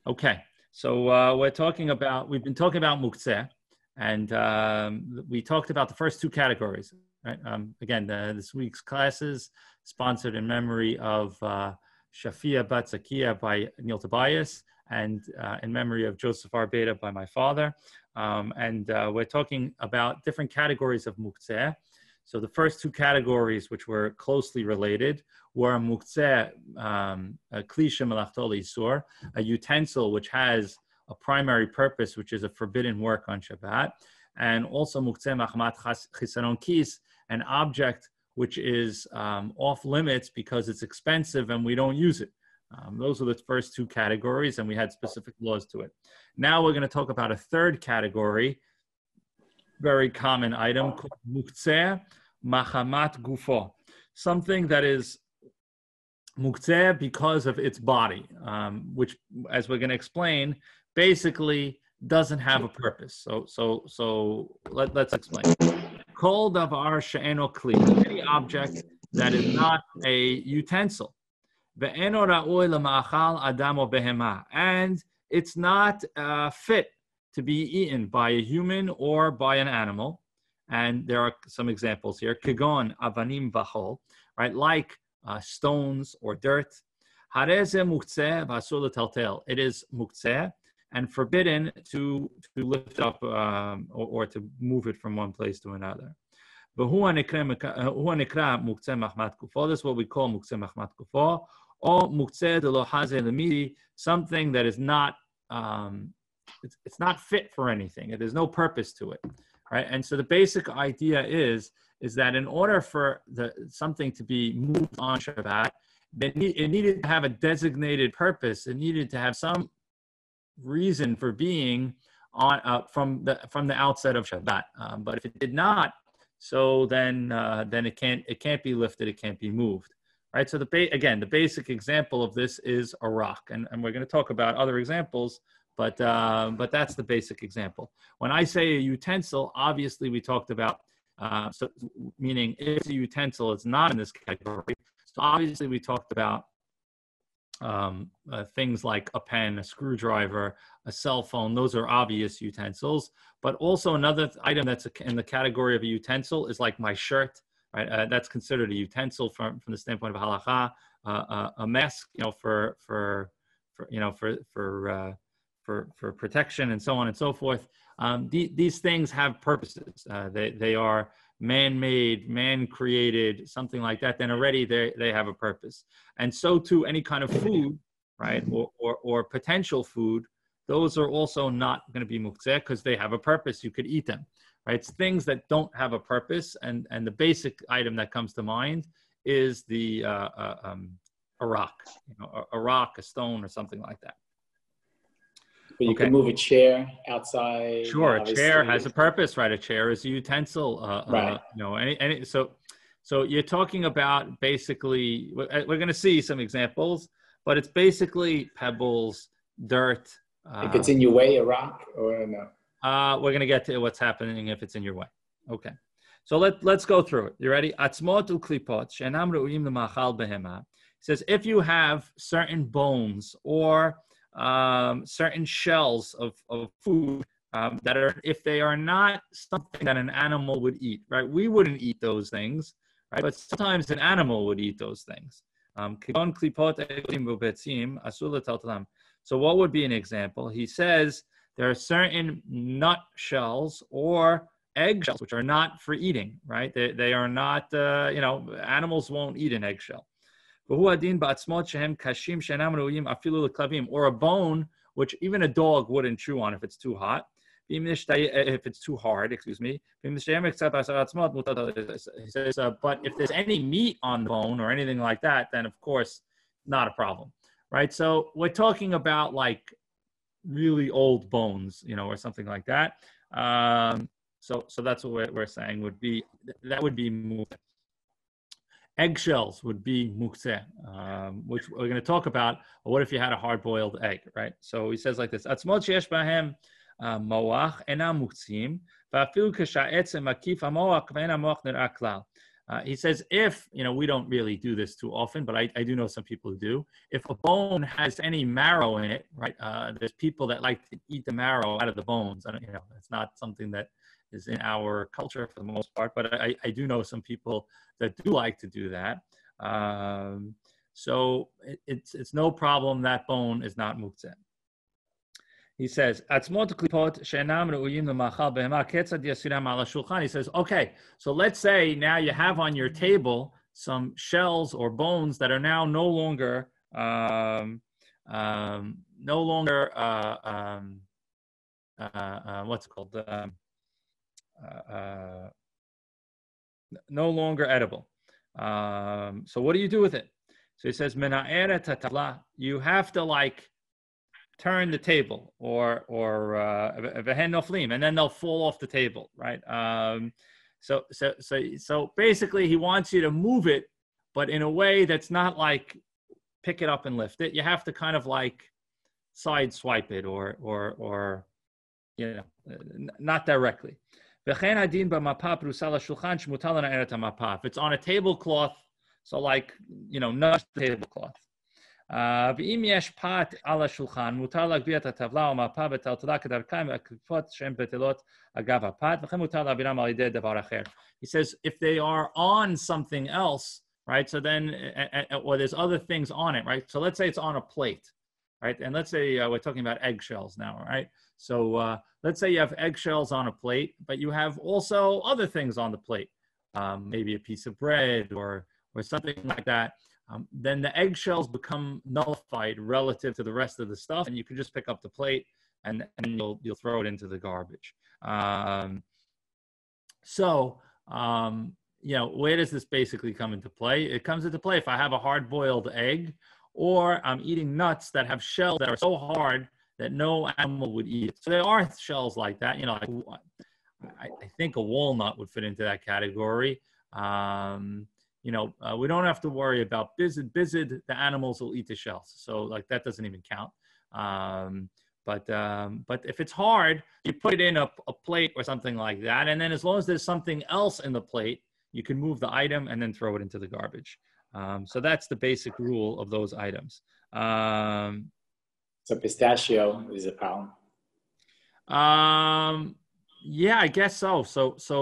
Okay, so we've been talking about Muktzeh, and we talked about the first two categories, right? Again, this week's class is sponsored in memory of Shafia Bat Zakia by Neil Tobias, and in memory of Joseph R. Beyda by my father. And we're talking about different categories of Muktzeh. So the first two categories, which were closely related, were Muktzeh, Klisha Melachto Isur, a utensil which has a primary purpose, which is a forbidden work on Shabbat, and also Muktzeh Machmat Chisaron Kis, an object which is off limits because it's expensive and we don't use it. Those are the first two categories, and we had specific laws to it. Now we're going to talk about a third category, very common item, called Muktzeh Machamat Gufo, something that is Muktzeh because of its body, which, as we're going to explain, basically doesn't have a purpose. So let's explain. Kol davar she'eno kli, any object that is not a utensil. Ve'eno ra'oi lema'achal adam o behema, and it's not fit to be eaten by a human or by an animal. And there are some examples here. Kegon avanim v'chol, right? Like stones or dirt. Hareze muktzeh v'asur l'taltel. It is muktzeh and forbidden to lift up or to move it from one place to another. This is what we call muktzeh machmat kufo, or muktzeh de lo haze lemidi, something that is not it's not fit for anything. There's no purpose to it, right? And so the basic idea is that in order for something to be moved on Shabbat, it needed to have a designated purpose. It needed to have some reason for being on from the outset of Shabbat. But if it did not, so then it can't be lifted. It can't be moved, right? So the basic example of this is a rock, and we're going to talk about other examples, but that's the basic example. When I say a utensil, obviously we talked about meaning if it's a utensil, it's not in this category. So obviously we talked about things like a pen, a screwdriver, a cell phone. Those are obvious utensils. But also another item that's in the category of a utensil is like my shirt, right? That's considered a utensil from the standpoint of halakha. A mask, for protection and so on and so forth. These things have purposes. They are man-made, man-created, something like that. Then already they have a purpose. And so too, any kind of food, right, or potential food, those are also not going to be muktzeh because they have a purpose. You could eat them, right? It's things that don't have a purpose, and the basic item that comes to mind is a rock, a rock, a stone, or something like that. But you can move a chair outside. Sure, a chair has a purpose, right? A chair is a utensil, right? So you're talking about basically. We're going to see some examples, but it's basically pebbles, dirt. If it's in your way, a rock, or no? We're going to get to what's happening if it's in your way. Okay, so let's go through it. You ready? Atzmot uklipot she'enam re'uim lemachal behema. It says if you have certain bones or certain shells of food that are, if they are not something that an animal would eat, right? We wouldn't eat those things, right? But sometimes an animal would eat those things. So what would be an example? He says there are certain nut shells or egg shells which are not for eating, right? They are not, animals won't eat an eggshell. Or a bone which even a dog wouldn't chew on if it's too hot, if it's too hard, excuse me. He says, but if there's any meat on the bone or anything like that, then of course not a problem, right? So we're talking about like really old bones, or something like that. So that's what we're saying would be muktzeh. Eggshells would be muktzeh, which we're going to talk about. What if you had a hard-boiled egg, right? So he says like this: Atzmot sheyesh bahem moach enam muktzim, va'afilu k'sha'etzem makif hamoach ve'en hamoach nir'a klal. He says, if, we don't really do this too often, but I do know some people who do. If a bone has any marrow in it, right? There's people that like to eat the marrow out of the bones. It's not something that is in our culture for the most part, but I do know some people that do like to do that. So it's no problem. That bone is not muktzeh. He says, he says, okay, so let's say now you have on your table some shells or bones that are now no longer what's it called? No longer edible. So what do you do with it? So he says, you have to turn the table or and then they'll fall off the table, right? So basically he wants you to move it, but in a way that's not like pick it up and lift it. You have to kind of side swipe it or not directly. If it's on a tablecloth, so nudge the tablecloth. ואם יש פת על השולחן, מותר להגביה את הטבלה או מפה בטלטלה כדרכם והקליפות שהן בטלות אגב הפת, וכן מותר להעבירם על ידי דבר אחר. He says, if they are on something else, right, so then, or there's other things on it, right? So let's say it's on a plate, right? And let's say we're talking about eggshells now, right? So let's say you have eggshells on a plate, but you have also other things on the plate, maybe a piece of bread or something like that. Then the eggshells become nullified relative to the rest of the stuff, and you can just pick up the plate and you'll throw it into the garbage. Where does this basically come into play? It comes into play if I have a hard-boiled egg, or I'm eating nuts that have shells that are so hard that no animal would eat it. So there are shells like that. I think a walnut would fit into that category. We don't have to worry about bizid. The animals will eat the shells, so that doesn't even count. But if it's hard, you put it in a plate or something like that, and then as long as there's something else in the plate, you can move the item and then throw it into the garbage. So that's the basic rule of those items. So pistachio is a problem. Yeah, I guess so. So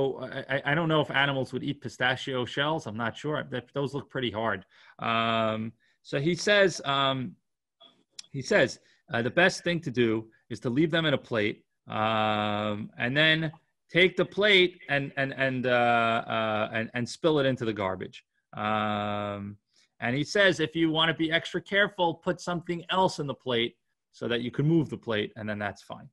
I don't know if animals would eat pistachio shells. I'm not sure. Those look pretty hard. So he says the best thing to do is to leave them in a plate, and then take the plate and spill it into the garbage. And he says if you want to be extra careful, put something else in the plate so that you can move the plate, and then that's fine.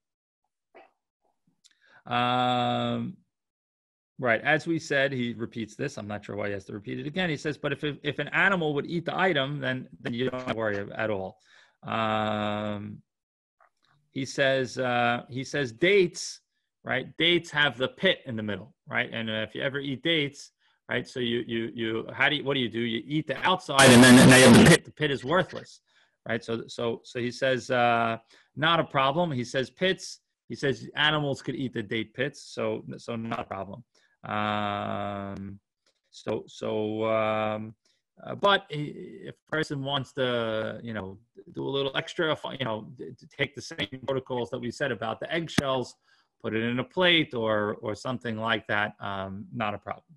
Right, as we said, he repeats this. I'm not sure why he has to repeat it again. He says, but if an animal would eat the item, then you don't have to worry at all. He says dates, right? Dates have the pit in the middle, right? And if you ever eat dates, right? So what do? You eat the outside, and then now you have the pit. The pit is worthless, right? So he says not a problem. He says pits. He says animals could eat the date pits, so not a problem. But if a person wants to, do a little extra, to take the same protocols that we said about the eggshells, put it in a plate or something like that, not a problem.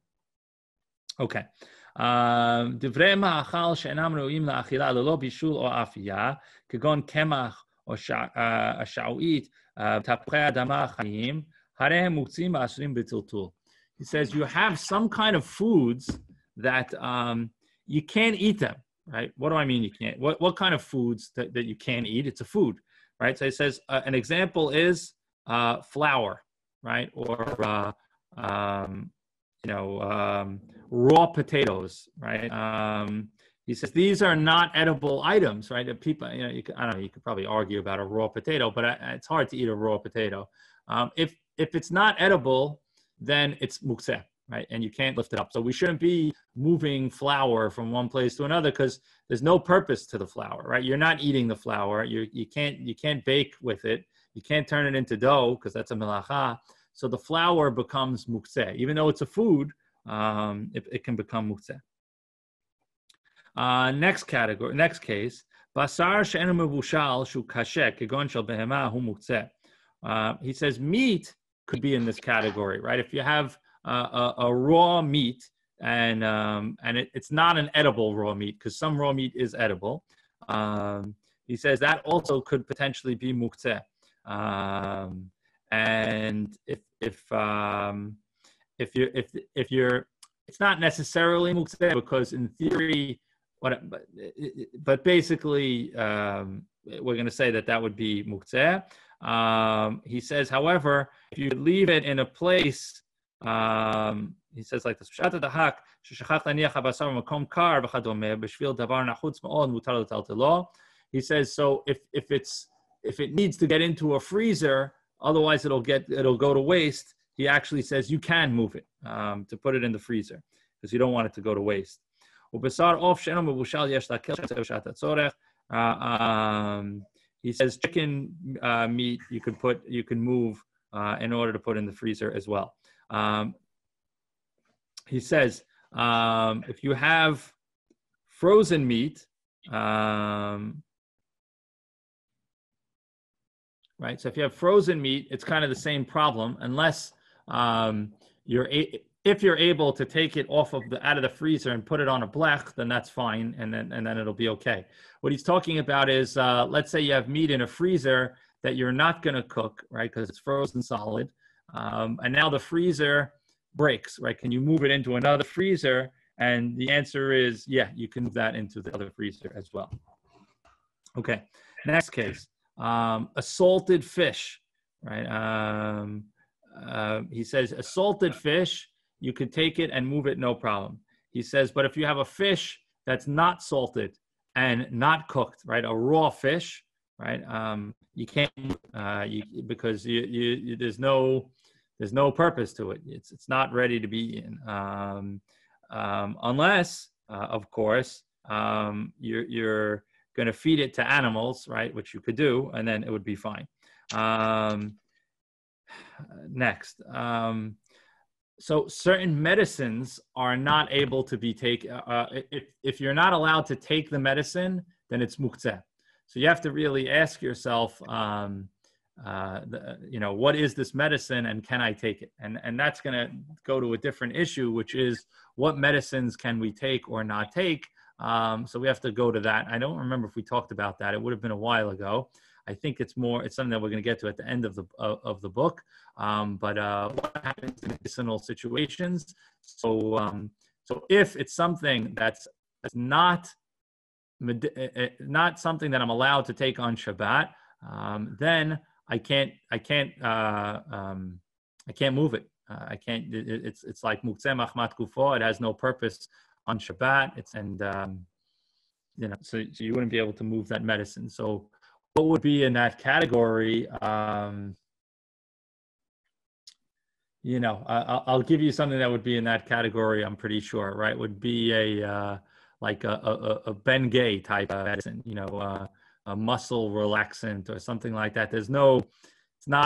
Okay. דברי מאכל שאינם ראויים לאכילה ללא בישול או אפייה, כגון קמח או השעועית, תפוחי אדמה חיים, הרי הם מוקצים ואסורים בטלטול. He says you have some kind of foods that you can't eat them, right? What do I mean you can't? What kind of foods that you can't eat? It's a food, right? So he says an example is flour, right? Or raw potatoes, right? He says these are not edible items, right? People, you could probably argue about a raw potato, but it's hard to eat a raw potato. If it's not edible, then it's muktzeh, right? And you can't lift it up. So we shouldn't be moving flour from one place to another because there's no purpose to the flour, right? You're not eating the flour. You can't bake with it. You can't turn it into dough because that's a melacha. So the flour becomes muktzeh, even though it's a food. it can become Muktzeh. Next category, next case, basar she'enu mevushal shu kashe kegon shel behema hu Muktzeh. He says meat could be in this category, right? If you have a raw meat and it's not an edible raw meat, because some raw meat is edible. He says that also could potentially be Muktzeh. And if you're, it's not necessarily Muktzeh, because in theory, but basically, we're going to say that would be Muktzeh. He says, however, if you leave it in a place, he says like this: he says, so if it needs to get into a freezer, otherwise it'll go to waste. He actually says you can move it to put it in the freezer because you don't want it to go to waste. He says chicken meat you can move in order to put in the freezer as well. He says if you have frozen meat, right? So if you have frozen meat, it's kind of the same problem, unless if you're able to take it out of the freezer and put it on a blech, then that's fine, and then it'll be okay. What he's talking about is, let's say you have meat in a freezer that you're not going to cook, right, because it's frozen solid, and now the freezer breaks, right? Can you move it into another freezer? And the answer is, yeah, you can move that into the other freezer as well. Okay, next case, a salted fish, right? He says a salted fish, you could take it and move it, no problem. He says, but if you have a fish that's not salted and not cooked, right, a raw fish, right, you can't, because there's no purpose to it. It's not ready to be eaten, unless, of course, you're going to feed it to animals, right, which you could do, and then it would be fine. Next. So certain medicines are not able to be taken. If you're not allowed to take the medicine, then it's Muktzeh. So you have to really ask yourself, what is this medicine and can I take it? And that's going to go to a different issue, which is what medicines can we take or not take? So we have to go to that. I don't remember if we talked about that. It would have been a while ago. I think it's something that we're going to get to at the end of the book. But what happens in medicinal situations? So if it's something that's not something that I'm allowed to take on Shabbat, then I can't move it. I can't. It's like Muktzeh Machmat Gufo. It has no purpose on Shabbat. So you wouldn't be able to move that medicine. So what would be in that category? I'll give you something that would be in that category. I'm pretty sure, right? Would be a Bnei type of medicine, a muscle relaxant or something like that. It's not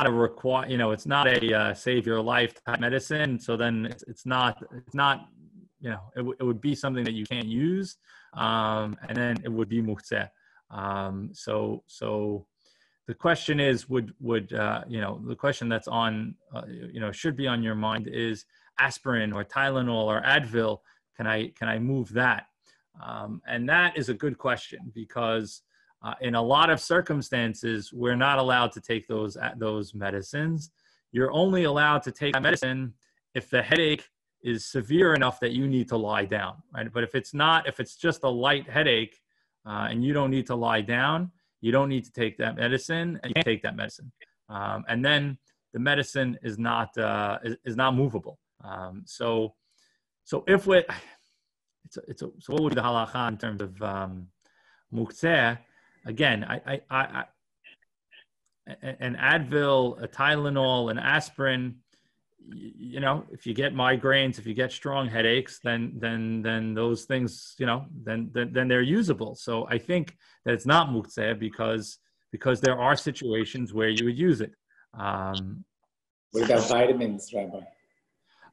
a it's not a save your life type medicine. So then it's not, it would be something that you can't use. And then it would be Muktzeh. So the question is, the question that's on, should be on your mind is aspirin or Tylenol or Advil. Can I move that? And that is a good question, because in a lot of circumstances, we're not allowed to take those medicines. You're only allowed to take that medicine if the headache is severe enough that you need to lie down, right? But if it's just a light headache, and you don't need to lie down, you don't need to take that medicine, and you can't take that medicine. And then the medicine is not movable. So if what would be the halacha in terms of Muktzeh? Again, an Advil, a Tylenol, an aspirin, if you get migraines, if you get strong headaches, then those things, then they're usable. So I think that it's not Muktzeh because there are situations where you would use it. What about vitamins, Rabbi?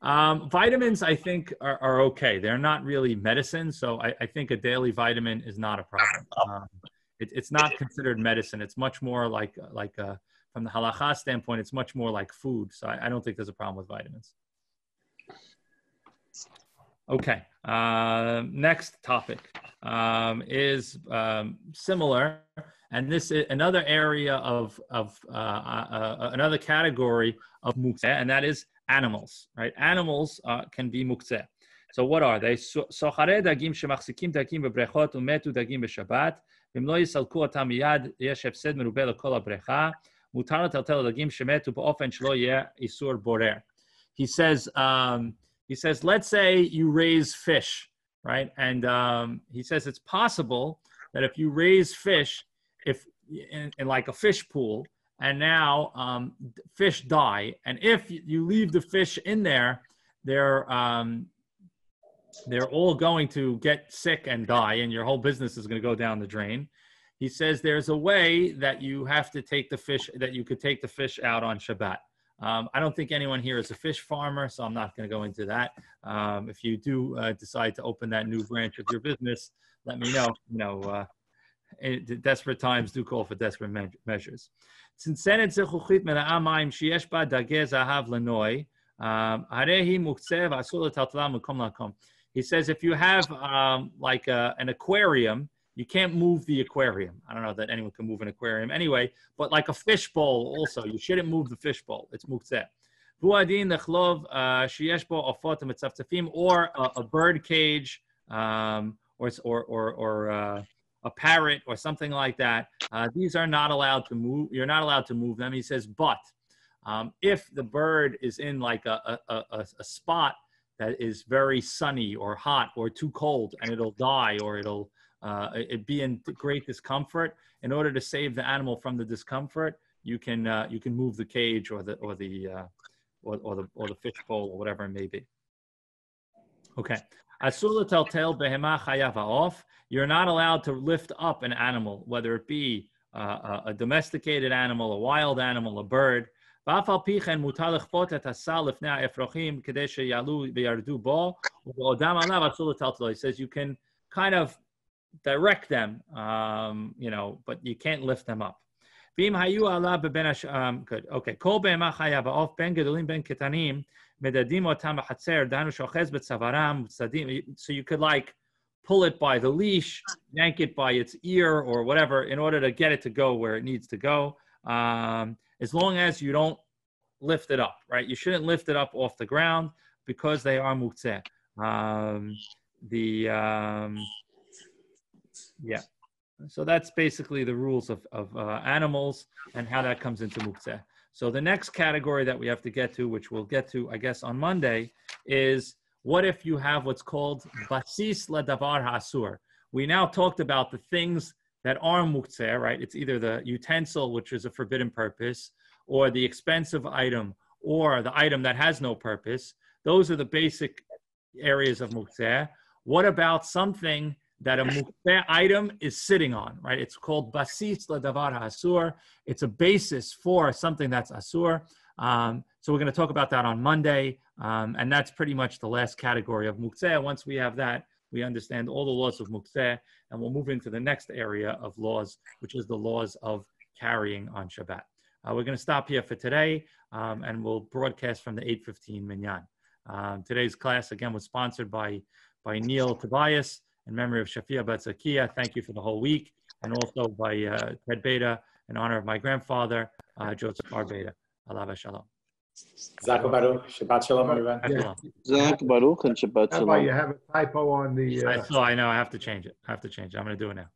Vitamins, I think, are okay. They're not really medicine, so I think a daily vitamin is not a problem. It's not considered medicine. It's much more like from the halakha standpoint, it's much more like food. So I don't think there's a problem with vitamins. Okay. Next topic is similar, and this is another area of another category of muktzeh, and that is animals. Right? Animals can be muktzeh. So what are they? Sochare dagim shemachzikim dagim bebrechot umetu dagim b'Shabbat. V'im lo yisalku otam miyad yesh hefsed merubeh lekol habrecha. Mutar letaltel dagim shemetu ba'ofen shelo yeh isur borer. He says, let's say you raise fish, right? And he says it's possible that if you raise fish, if in like a fish pool, and now fish die, and if you leave the fish in there, they're all going to get sick and die, and your whole business is going to go down the drain. He says there's a way that you have to take the fish, that you could take the fish out on Shabbat. I don't think anyone here is a fish farmer, so I'm not going to go into that. If you do decide to open that new branch of your business, let me know. Desperate times do call for desperate measures. He says if you have like an aquarium, you can't move the aquarium. I don't know that anyone can move an aquarium anyway, but like a fish bowl also, you shouldn't move the fish bowl. It's muktzeh. Or a bird cage, or a parrot or something like that. These are not allowed to move. You're not allowed to move them. He says, but if the bird is in like a spot that is very sunny or hot or too cold, and it'll die or it'll be in great discomfort, in order to save the animal from the discomfort, you can move the cage or the fish bowl or whatever it may be. Okay. You're not allowed to lift up an animal, whether it be a domesticated animal, a wild animal, a bird. He says you can kind of direct them, but you can't lift them up. Good. Okay. So you could like pull it by the leash, yank it by its ear or whatever in order to get it to go where it needs to go. As long as you don't lift it up, right? You shouldn't lift it up off the ground because they are muktzeh. Yeah. So that's basically the rules of animals and how that comes into muktzeh. So the next category that we have to get to, which we'll get to, I guess, on Monday, is what if you have what's called basis ledavar ha'asur? We now talked about the things that are muktzeh, right? It's either the utensil, which is a forbidden purpose, or the expensive item, or the item that has no purpose. Those are the basic areas of muktzeh. What about something that a muktzeh item is sitting on, right? It's called basis ledavar ha'asur. It's a basis for something that's asur. So we're going to talk about that on Monday, and that's pretty much the last category of muktzeh. Once we have that, we understand all the laws of muktzeh, and we'll move into the next area of laws, which is the laws of carrying on Shabbat. We're going to stop here for today, and we'll broadcast from the 8:15 minyan. Today's class, again, was sponsored by Neil Tobias in memory of Shafia Batzakia. Thank you for the whole week, and also by Ted Beyda in honor of my grandfather, Joseph R. Beyda. Alav Shalom. Zak Baruch. Shabbat Shalom, everyone. Zak Baruch and Shabbat Shalom. You have a typo on the... I know. I have to change it. I'm going to do it now.